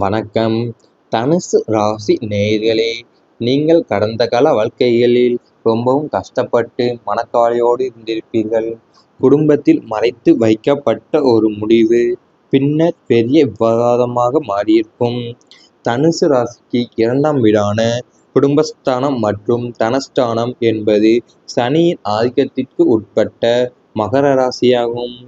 வணக்கம். தனுசு ராசி நேயர்களே, நீங்கள் கடந்த கால வாழ்க்கைகளில் ரொம்பவும் கஷ்டப்பட்டு மனக்கவலையோடு இருந்திருப்பீர்கள். குடும்பத்தில் மறைத்து வைக்கப்பட்ட ஒரு முடிவு பின்னர் பெரிய விவாதமாக மாறியிருக்கும். தனுசு ராசிக்கு 2ஆம் வீடான குடும்பஸ்தானம் மற்றும் தனஸ்தானம் என்பது சனியின் ஆதிக்கத்திற்கு உட்பட்ட மகர ராசியாகும்.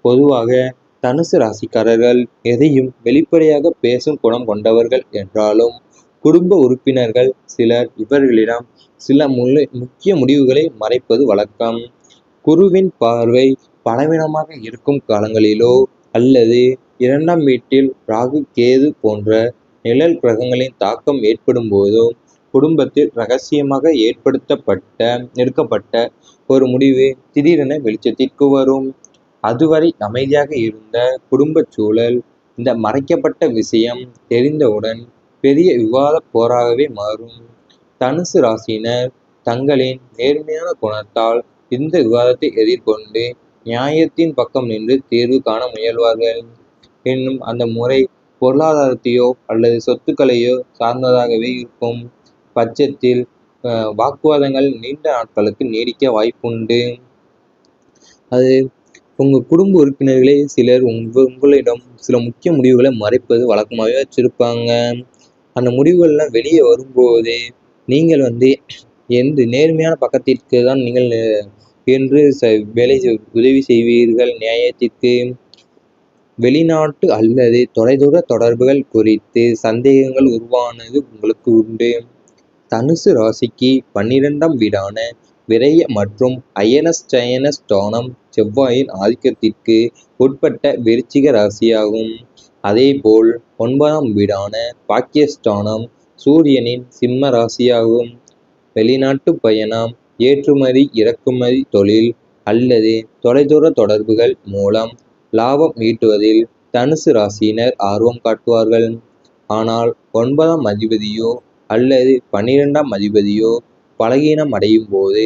பொதுவாக தனுசு ராசிக்காரர்கள் எதையும் வெளிப்படையாக பேசும் குணம் கொண்டவர்கள் என்றாலும், குடும்ப உறுப்பினர்கள் சிலர் இவர்களிடம் சில முக்கிய முடிவுகளை மறைப்பது வழக்கம். குருவின் பார்வை பலவீனமாக இருக்கும் காலங்களிலோ அல்லது 2ஆம் வீட்டில் ராகு கேது போன்ற நிழல் கிரகங்களின் தாக்கம் ஏற்படும் போதோ குடும்பத்தில் ரகசியமாக எடுக்கப்பட்ட ஒரு முடிவு திடீரென வெளிச்சத்திற்கு வரும். அதுவரை அமைதியாக இருந்த குடும்பச் சூழல் இந்த மறைக்கப்பட்ட விஷயம் தெரிந்தவுடன் பெரிய விவாத போராகவே மாறும். தனுசு ராசியினர் தங்களின் நேர்மையான குணத்தால் இந்த விவாதத்தை எதிர்கொண்டு நியாயத்தின் பக்கம் நின்று தீர்வு காண முயல்வார்கள். இன்னும் அந்த முறை பொருளாதாரத்தையோ அல்லது சொத்துக்களையோ சார்ந்ததாகவே இருக்கும் பட்சத்தில் வாக்குவாதங்கள் நீண்ட நாட்களுக்கு நீடிக்க வாய்ப்புண்டு. அது உங்கள் குடும்ப உறுப்பினர்களே சிலர் உங்களிடம் சில முக்கிய முடிவுகளை மறைப்பது வழக்கமாகவே வச்சுருப்பாங்க. அந்த முடிவுகள்லாம் வெளியே வரும்போது நீங்கள் எந்த நேர்மையான பக்கத்திற்கு தான் நீங்கள் என்று உதவி செய்வீர்கள். நியாயத்திற்கு வெளிநாட்டு அல்லது தொலைதூர தொடர்புகள் குறித்து சந்தேகங்கள் உருவானது உங்களுக்கு உண்டு. தனுசு ராசிக்கு 12ஆம் வீடான விரய மற்றும் அயனஸ்டயன ஸ்தானம் செவ்வாயின் ஆதிக்கத்திற்கு உட்பட்ட விருச்சிக ராசியாகும். அதேபோல் 9ஆம் வீடான பாக்கியஸ்தானம் சூரியனின் சிம்ம ராசியாகும். வெளிநாட்டு பயணம், ஏற்றுமதி இறக்குமதி தொழில் அல்லது தொலைதூர தொடர்புகள் மூலம் லாபம் ஈட்டுவதில் தனுசு ராசியினர் ஆர்வம் காட்டுவார்கள். ஆனால் 9ஆம் அதிபதியோ அல்லது 12ஆம் அதிபதியோ பலகீனம் அடையும் போது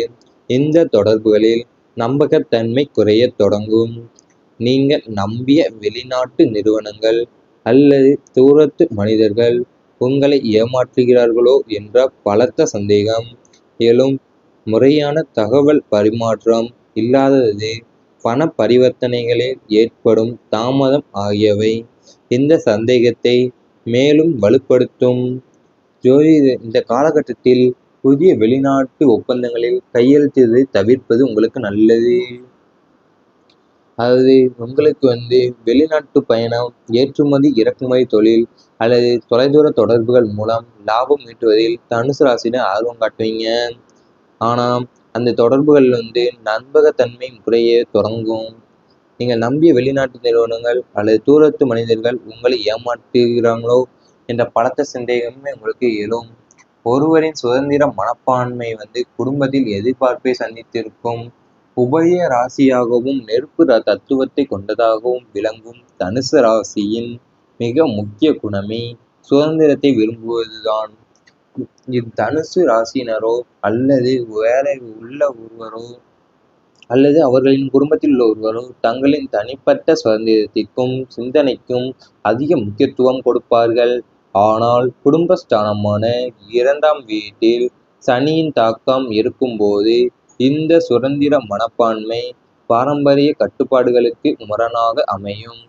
இந்த தொடர்புகளில் நம்பகத்தன்மை குறையத் தொடங்கும். நீங்கள் நம்பிய வெளிநாட்டு நிறுவனங்கள் அல்லது தூரத்து மனிதர்கள் உங்களை ஏமாற்றுகிறார்களோ என்ற பலத்த சந்தேகம் எழும். முறையான தகவல் பரிமாற்றம் இல்லாதது, பண பரிவர்த்தனைகளில் ஏற்படும் தாமதம் ஆகியவை இந்த சந்தேகத்தை மேலும் வலுப்படுத்தும். இந்த காலகட்டத்தில் புதிய வெளிநாட்டு ஒப்பந்தங்களில் கையெழுத்திடுவதை தவிர்ப்பது உங்களுக்கு நல்லது. அதாவது உங்களுக்கு வெளிநாட்டு பயணம், ஏற்றுமதி இறக்குமதி தொழில் அல்லது தொலைதூர தொடர்புகள் மூலம் லாபம் ஈட்டுவதில் தனுசு ராசினர் ஆர்வம் காட்டுவீங்க. ஆனால் அந்த தொடர்புகள் நம்பகத்தன்மை குறைய தொடங்கும். நீங்கள் நம்பிய வெளிநாட்டு நிறுவனங்கள் அல்லது தூரத்து மனிதர்கள் உங்களை ஏமாற்றுகிறாங்களோ என்ற பலத்த சந்தேகமே உங்களுக்கு எழும். ஒருவரின் சுதந்திர மனப்பான்மை குடும்பத்தில் எதிர்பார்ப்பை சந்தித்திருக்கும். உபய ராசியாகவும் நெருப்பு தத்துவத்தை கொண்டதாகவும் விளங்கும் தனுசு ராசியின் மிக முக்கிய குணமே சுதந்திரத்தை விரும்புவதுதான். தனுசு ராசியினரோ அல்லது வேற உள்ள ஒருவரோ அல்லது அவர்களின் குடும்பத்தில் உள்ள ஒருவரோ தங்களின் தனிப்பட்ட சுதந்திரத்திற்கும் சிந்தனைக்கும் அதிக முக்கியத்துவம் கொடுப்பார்கள். ஆனால் குடும்பஸ்தானமான 2ஆம் வீட்டில் சனியின் தாக்கம் இருக்கும்போது இந்த சுதந்திர மனப்பான்மை பாரம்பரிய கட்டுப்பாடுகளுக்கு முரணாக அமையும்.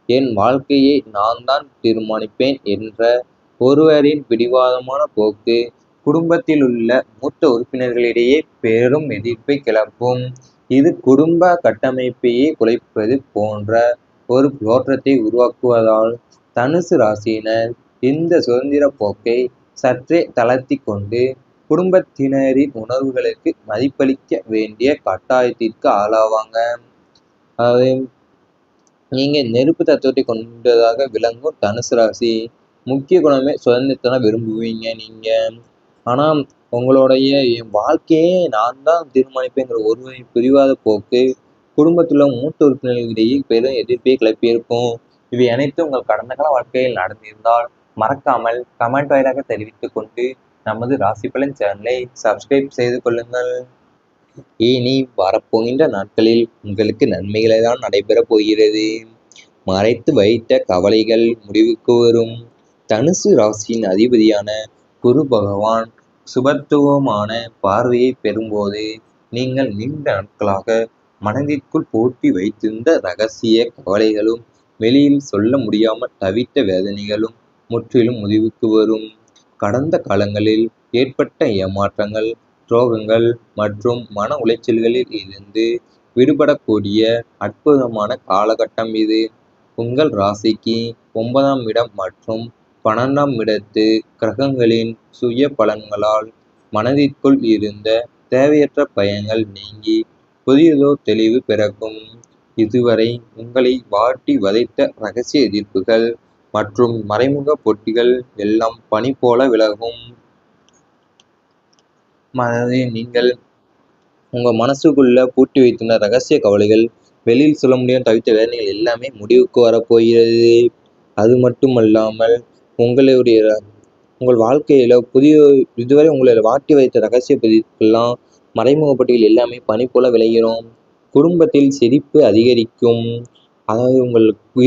என் வாழ்க்கையை நான் தான் தீர்மானிப்பேன் என்ற ஒருவரின் பிடிவாதமான போக்கு குடும்பத்தில் உள்ள மூத்த உறுப்பினர்களிடையே பெரும் எதிர்ப்பை கிளப்பும். இது குடும்ப கட்டமைப்பையே குலைப்பது போன்ற ஒரு தோற்றத்தை உருவாக்குவதால் தனுசு ராசியினர் இந்த சுதந்திர போக்கை சற்றே தளர்த்தி கொண்டு குடும்பத்தினரின் உணர்வுகளுக்கு மதிப்பளிக்க வேண்டிய கட்டாயத்திற்கு ஆளாவாங்க. அதாவது நீங்கள் நெருப்பு தத்துவத்தை கொண்டதாக விளங்கும் தனுசு ராசி முக்கிய குணமே சுதந்திரத்தை விரும்புவீங்க நீங்கள். ஆனால் உங்களுடைய என் வாழ்க்கையே நான் தான் தீர்மானிப்பேங்கிற ஒருவரின் பிடிவாத போக்கு குடும்பத்தில் மூத்த உறுப்பினர்களிடையே பெரும் எதிர்ப்பை கிளப்பியிருக்கும். இவை அனைத்தும் உங்கள் கடந்த கால வாழ்க்கையில் நடந்திருந்தால் மறக்காமல் கமெண்ட் வாயிலாக தெரிவித்துக் கொண்டு நமது ராசி பலன் சேனலை சப்ஸ்கிரைப் செய்து கொள்ளுங்கள். இனி வரப்போகின்ற நாட்களில் உங்களுக்கு நன்மைகளை தான் நடைபெறப் போகிறது. மறைத்து வைத்த கவலைகள் முடிவுக்கு வரும். தனுசு ராசியின் அதிபதியான குரு பகவான் சுபத்துவமான பார்வையை பெறும்போது நீங்கள் நீண்ட நாட்களாக மனதிற்குள் பூட்டி வைத்திருந்த ரகசிய கவலைகளும் வெளியில் சொல்ல முடியாமல் தவித்த வேதனைகளும் முற்றிலும் முடிவுக்கு வரும். கடந்த காலங்களில் ஏற்பட்ட ஏமாற்றங்கள், துரோகங்கள் மற்றும் மன உளைச்சல்களில் இருந்து விடுபடக்கூடிய அற்புதமான காலகட்டம் இது. உங்கள் ராசிக்கு 9ஆம் இடம் மற்றும் 12ஆம் இடத்து கிரகங்களின் சுய பலன்களால் மனதிற்குள் இருந்த தேவையற்ற பயங்கள் நீங்கி புதியதோர் தெளிவு பிறக்கும். இதுவரை உங்களை வாட்டி வதைத்த ரகசிய எதிர்ப்புகள் மற்றும் மறைமுக போட்டிகள் எல்லாம் பனி போல விலகும். நீங்கள் உங்கள் மனசுக்குள்ள பூட்டி வைத்திருந்த ரகசிய கவலைகள், வெளியில் சொல்ல முடியாமல் தவித்த வேதனைகள் எல்லாமே முடிவுக்கு வரப்போகிறது. அது மட்டுமல்லாமல் உங்கள் வாழ்க்கையில் இதுவரை உங்களை வாட்டி வைத்த ரகசிய பதிவுகள்லாம் மறைமுக போட்டிகள் எல்லாமே பனி போல விளைகிறோம். குடும்பத்தில் சிரிப்பு அதிகரிக்கும். அதாவது உங்கள்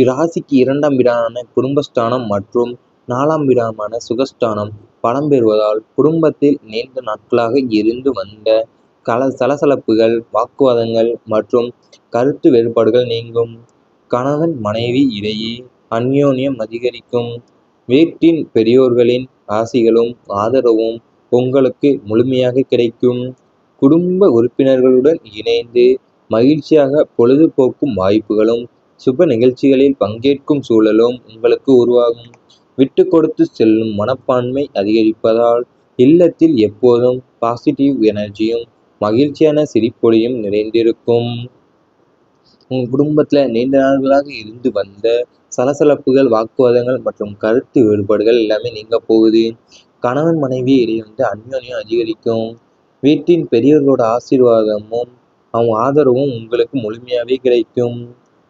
ராசிக்கு 2ஆம் வீடான குடும்பஸ்தானம் மற்றும் 4ஆம் வீடான சுகஸ்தானம் பலம் பெறுவதால் குடும்பத்தில் நீண்ட நாட்களாக இருந்து வந்த சலசலப்புகள், வாக்குவாதங்கள் மற்றும் கருத்து வேறுபாடுகள் நீங்கும். கணவன் மனைவி இடையே அந்யோன்யம் அதிகரிக்கும். வீட்டின் பெரியோர்களின் ஆசிகளும் ஆதரவும் உங்களுக்கு முழுமையாக கிடைக்கும். குடும்ப உறுப்பினர்களுடன் இணைந்து மகிழ்ச்சியாக பொழுதுபோக்கும் வாய்ப்புகளும் சுப நிகழ்ச்சிகளில் பங்கேற்கும் சூழலும் உங்களுக்கு உருவாகும். விட்டு கொடுத்து செல்லும் மனப்பான்மை அதிகரிப்பதால் இல்லத்தில் எப்போதும் பாசிட்டிவ் எனர்ஜியும் மகிழ்ச்சியான சிரிப்பொலியும் நிறைந்திருக்கும். உங்கள் குடும்பத்தில் நீண்ட நாட்களாக இருந்து வந்த சலசலப்புகள், வாக்குவாதங்கள் மற்றும் கருத்து வேறுபாடுகள் எல்லாமே நீங்க போகுது. கணவன் மனைவி இடையே அந்யோன்யம் அதிகரிக்கும். வீட்டின் பெரியவர்களோட ஆசீர்வாதமும் அவங்க ஆதரவும் உங்களுக்கு முழுமையாகவே கிடைக்கும்.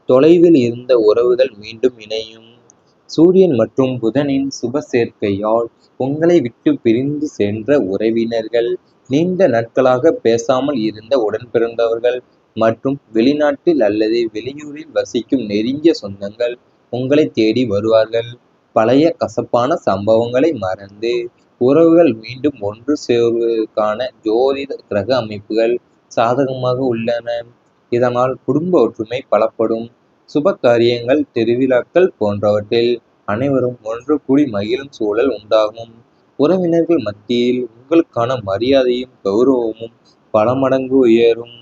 தொலைவில் இருந்த உறவுகள் மீண்டும் இணையும். சூரியன் மற்றும் புதனின் சுப சேர்க்கையால் உங்களை விட்டு பிரிந்து சென்ற உறவினர்கள், நீண்ட நாட்களாக பேசாமல் இருந்த உடன்பிறந்தவர்கள் மற்றும் வெளிநாட்டில் அல்லது வெளியூரில் வசிக்கும் நெருங்கிய சொந்தங்கள் உங்களை தேடி வருவார்கள். பழைய கசப்பான சம்பவங்களை மறந்து உறவுகள் மீண்டும் ஒன்று சேர்வதற்கான ஜோதிட கிரக அமைப்புகள் சாதகமாக உள்ளன. இதனால் குடும்ப ஒற்றுமை பலப்படும். சுப காரியங்கள், திருவிழாக்கள் போன்றவற்றில் அனைவரும் ஒன்று கூடி மகிழும் சூழல் உண்டாகும். உறவினர்கள் மத்தியில் உங்களுக்கான மரியாதையும் கௌரவமும் பல மடங்கு உயரும்.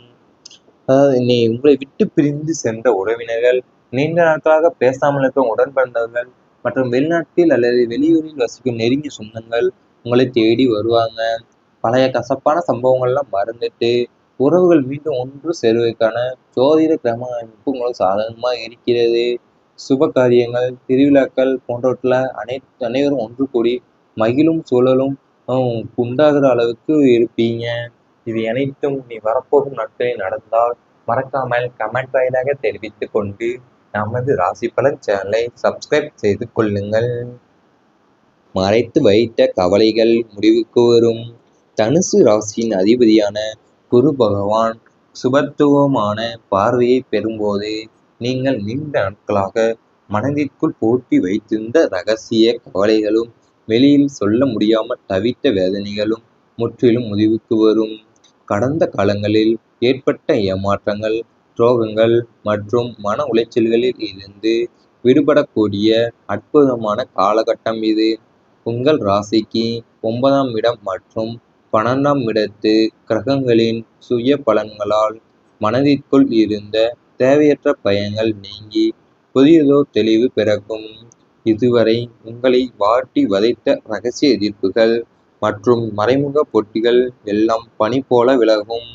அதாவது உங்களை விட்டு பிரிந்து சென்ற உறவினர்கள், நீண்ட நாட்களாக பேசாமல் இருக்கும் உடன்பிறந்தவர்கள் மற்றும் வெளிநாட்டில் அல்லது வெளியூரில் வசிக்கும் நெருங்கிய சொந்தங்கள் உங்களை தேடி வருவாங்க. பழைய கசப்பான சம்பவங்கள்லாம் மறந்துட்டு உறவுகள் மீண்டும் ஒன்று சேருவதற்கான ஜோதிட கிரக அமைப்பு உங்களுக்கு சாதகமாக இருக்கிறது. சுப காரியங்கள், திருவிழாக்கள் போன்றவற்றில் அனைவரும் ஒன்று கூடி மகிழும் சூழலும் உண்டாகிற அளவுக்கு இருப்பீங்க. இது அனைத்தும் நீ வரப்போகும் நாட்களில் நடந்தால் மறக்காமல் கமெண்ட் வாயிலாக தெரிவித்துக் கொண்டு நமது ராசி பலன் சேனலை சப்ஸ்கிரைப் செய்து கொள்ளுங்கள். மறைத்து வைத்த கவலைகள் முடிவுக்கு வரும். தனுசு ராசியின் அதிபதியான குரு பகவான் சுபத்துவமான பார்வையை பெறும்போது நீங்கள் நீண்ட நாட்களாக மனதிற்குள் பூட்டி வைத்திருந்த ரகசிய கவலைகளும் வெளியில் சொல்ல முடியாமல் தவித்த வேதனைகளும் முற்றிலும் முடிவுக்கு வரும். கடந்த காலங்களில் ஏற்பட்ட ஏமாற்றங்கள், துரோகங்கள் மற்றும் மன உளைச்சல்களில் இருந்து விடுபடக்கூடிய அற்புதமான காலகட்டம் இது. உங்கள் ராசிக்கு 9ஆம் இடம் மற்றும் 12ஆம் இடத்து கிரகங்களின் சுய பலன்களால் மனதிற்குள் இருந்த தேவையற்ற பயங்கள் நீங்கி புதியதோர் தெளிவு பிறக்கும். இதுவரை உங்களை வாட்டி வதைத்த ரகசிய எதிர்ப்புகள் மற்றும் மறைமுக போட்டிகள் எல்லாம் பனி போல விலகும்.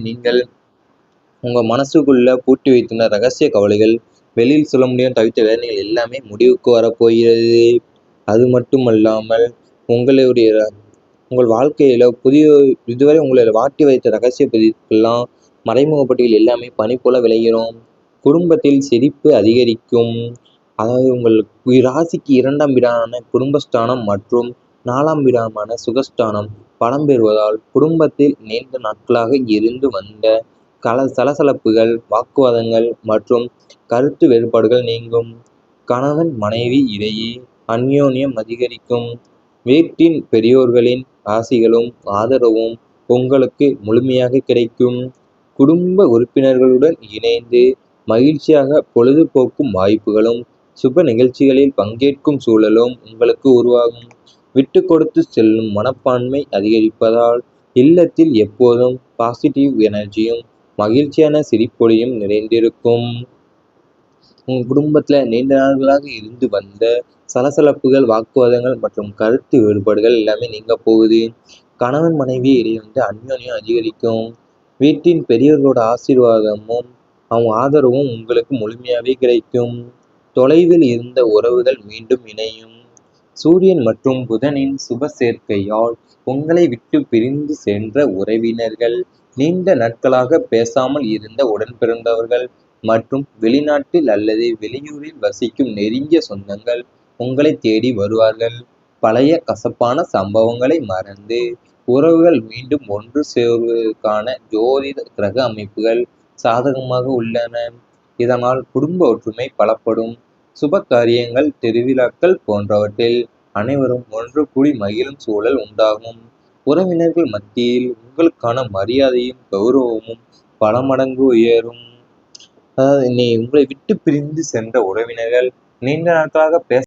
நீங்கள் உங்கள் மனசுக்குள்ள பூட்டி வைத்துள்ள ரகசிய கவலைகள், வெளியில் சொல்ல முடியாமல் தவித்த வேதனைகள் எல்லாமே முடிவுக்கு வரப்போகிறது. அது மட்டுமல்லாமல் உங்கள் வாழ்க்கையில் இதுவரை உங்களை வாட்டி வைத்த ரகசிய பதிவுகள்லாம் மறைமுக போட்டிகள் எல்லாமே பனி போல விளைகிறோம். குடும்பத்தில் சிரிப்பு அதிகரிக்கும். அதாவது உங்கள் ராசிக்கு 2ஆம் வீடான குடும்பஸ்தானம் மற்றும் 4ஆம் வீடான சுகஸ்தானம் பலம் பெறுவதால் குடும்பத்தில் நீண்ட நாட்களாக இருந்து வந்த சலசலப்புகள், வாக்குவாதங்கள் மற்றும் கருத்து வேறுபாடுகள் நீங்கும். கணவன் மனைவி இடையே அந்யோன்யம் அதிகரிக்கும். வீட்டின் பெரியோர்களின் ஆசிகளும் ஆதரவும் உங்களுக்கு முழுமையாக கிடைக்கும். குடும்ப உறுப்பினர்களுடன் இணைந்து மகிழ்ச்சியாக பொழுதுபோக்கும் வாய்ப்புகளும் சுப நிகழ்ச்சிகளில் பங்கேற்கும் சூழலும் உங்களுக்கு உருவாகும். விட்டு கொடுத்து செல்லும் மனப்பான்மை அதிகரிப்பதால் இல்லத்தில் எப்போதும் பாசிட்டிவ் எனர்ஜியும் மகிழ்ச்சியான சிரிப்பொலியும் நிறைந்திருக்கும். உங்க குடும்பத்துல நீண்ட நாட்களாக இருந்து வந்த சலசலப்புகள், வாக்குவாதங்கள் மற்றும் கருத்து வேறுபாடுகள் எல்லாமே நீங்க போகுது. கணவன் மனைவி இடையே அந்யோன்யம் அதிகரிக்கும். வீட்டின் பெரியவர்களோட ஆசீர்வாதமும் அவங்க ஆதரவும் உங்களுக்கு முழுமையாவே கிடைக்கும். தொலைவில் இருந்த உறவுகள் மீண்டும் இணையும். சூரியன் மற்றும் புதனின் சுப சேர்க்கையால் உங்களை விட்டு பிரிந்து சென்ற உறவினர்கள், நீண்ட நாட்களாக பேசாமல் இருந்த உடன்பிறந்தவர்கள் மற்றும் வெளிநாட்டில் அல்லது வெளியூரில் வசிக்கும் நெருங்கிய சொந்தங்கள் உங்களை தேடி வருவார்கள். பழைய கசப்பான சம்பவங்களை மறந்து உறவுகள் மீண்டும் ஒன்று சேருவதற்கான ஜோதிட கிரக அமைப்புகள் சாதகமாக உள்ளன. இதனால் குடும்ப ஒற்றுமை பலப்படும். சுப காரியங்கள், திருவிழாக்கள் போன்றவற்றில் அனைவரும் ஒன்று கூடி மகிழும் சூழல் உண்டாகும். உறவினர்கள் மத்தியில் உங்களுக்கான மரியாதையும் கௌரவமும் பல மடங்கு உயரும். அதாவது உங்களை விட்டு பிரிந்து சென்ற உறவினர்கள் நீண்ட நாட்களாக பேச